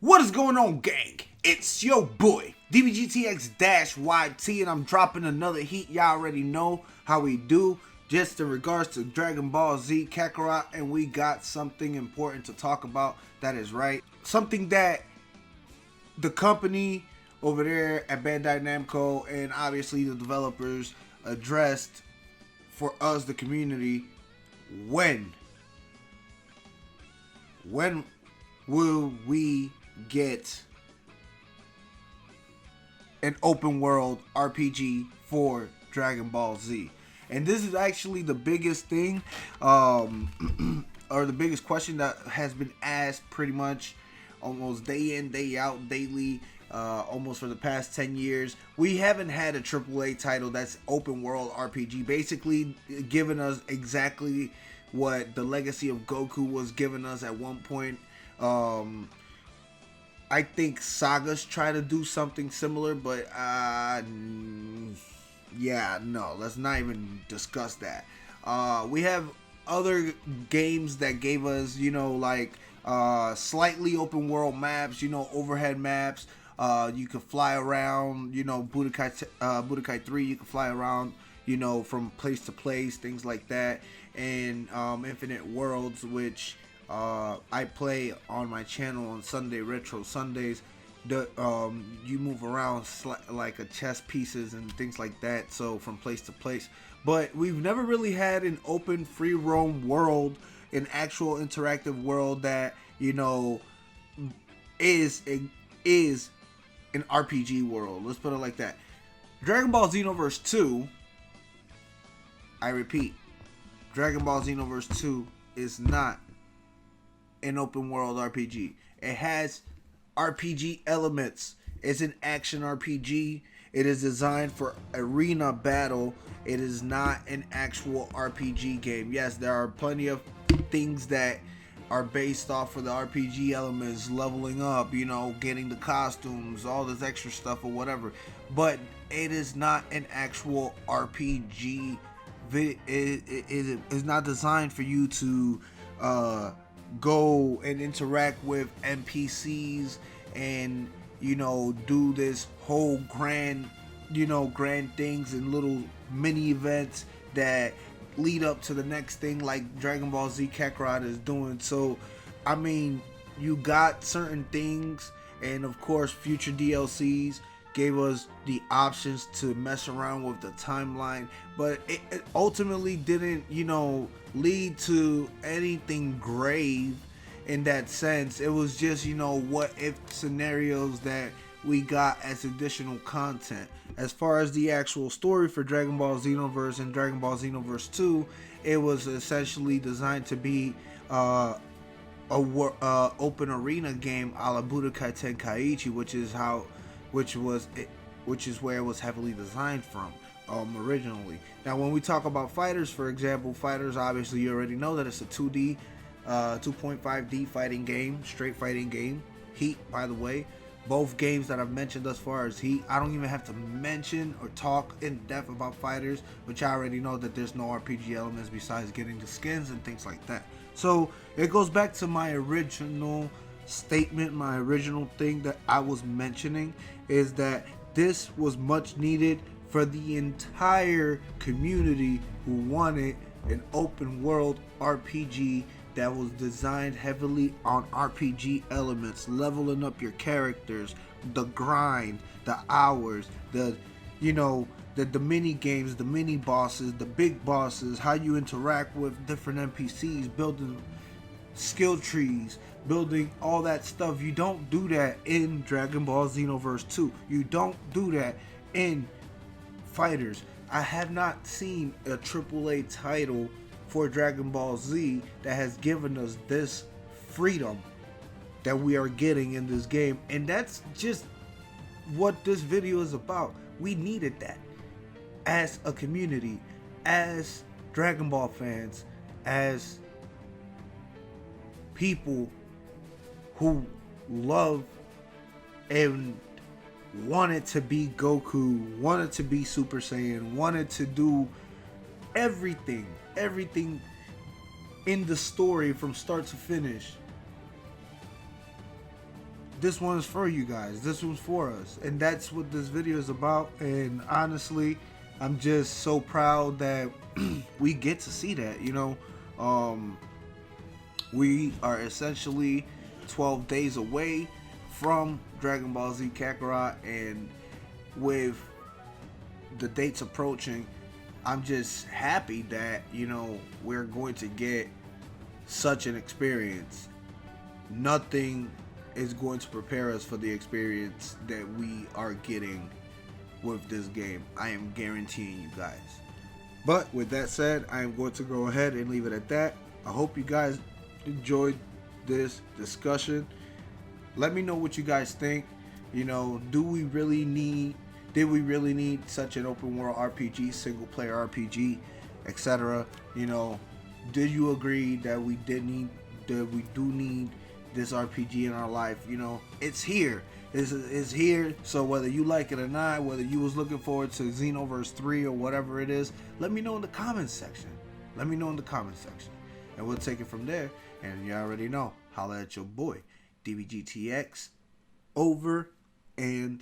What is going on, gang? It's your boy, Dbz-YT, and I'm dropping another heat. Y'all already know how we do, just in regards to Dragon Ball Z Kakarot, and we got something important to talk about. That is right. Something that the company over there at Bandai Namco and obviously the developers addressed for us, the community. When will we get an open world RPG for Dragon Ball Z? And this is actually the biggest thing, or the biggest question that has been asked pretty much almost day in, day out, daily, almost for the past 10 years. We haven't had a AAA title that's open world RPG, basically giving us exactly what the Legacy of Goku was giving us at one point. I think Saga's try to do something similar, but yeah, no, let's not even discuss that. We have other games that gave us, like slightly open world maps, overhead maps. You could fly around, Budokai 3, you can fly around, from place to place, things like that. And Infinite Worlds, which I play on my channel on Sunday, Retro Sundays. You move around like a chess pieces and things like that, so from place to place. But we've never really had an open free roam world, an actual interactive world that is an RPG world. Let's put it like that. Dragon Ball Xenoverse 2, I repeat, Dragon Ball Xenoverse 2 is not an open world RPG. It has RPG elements. It's an action RPG. It is designed for arena battle. It is not an actual RPG game. Yes, there are plenty of things that are based off of the RPG elements, leveling up, getting the costumes, all this extra stuff or whatever. But it is not an actual RPG. It is not designed for you to go and interact with NPCs and do this whole grand things and little mini events that lead up to the next thing like Dragon Ball Z Kakarot is doing. So I mean, you got certain things, and of course future DLCs gave us the options to mess around with the timeline, but it ultimately didn't lead to anything grave in that sense. It was just what if scenarios that we got as additional content. As far as the actual story for Dragon Ball Xenoverse and Dragon Ball Xenoverse 2, it was essentially designed to be a open arena game a la Budokai Tenkaichi, which is where it was heavily designed from originally. Now, when we talk about fighters, for example, fighters, obviously you already know that it's a 2D, 2.5D fighting game, straight fighting game. Heat, by the way, both games that I've mentioned thus far is Heat. I don't even have to mention or talk in depth about fighters, but y'all already know that there's no RPG elements besides getting the skins and things like that. So it goes back to my original statement, my original thing that I was mentioning, is that this was much needed for the entire community who wanted an open world RPG that was designed heavily on RPG elements, leveling up your characters, the grind, the hours, the mini games, the mini bosses, the big bosses, how you interact with different NPCs, building skill trees, building all that stuff. You don't do that in Dragon Ball Xenoverse 2. You don't do that in fighters. I have not seen a AAA title for Dragon Ball Z that has given us this freedom that we are getting in this game, and that's just what this video is about. We needed that as a community, as Dragon Ball fans, as people who love and wanted to be Goku, wanted to be Super Saiyan, wanted to do everything in the story from start to finish. this one's for you guys. This one's for us. And that's what this video is about. And honestly, I'm just so proud that we get to see that, you know. We are essentially 12 days away from Dragon Ball Z Kakarot, and with the dates approaching, I'm just happy that, you know, we're going to get such an experience. Nothing is going to prepare us for the experience that we are getting with this game. I am guaranteeing you guys. But with that said, I am going to go ahead and leave it at that. I hope you guys enjoyed this discussion. Let me know what you guys think. You know, did we really need such an open world RPG, single player RPG, etc.? You know, did you agree that we do need this RPG in our life? You know, it's here. It's here. So whether you like it or not, whether you was looking forward to Xenoverse 3 or whatever it is, let me know in the comments section. Let me know in the comments section. And we'll take it from there. And you already know, holla at your boy, DBGTX, over and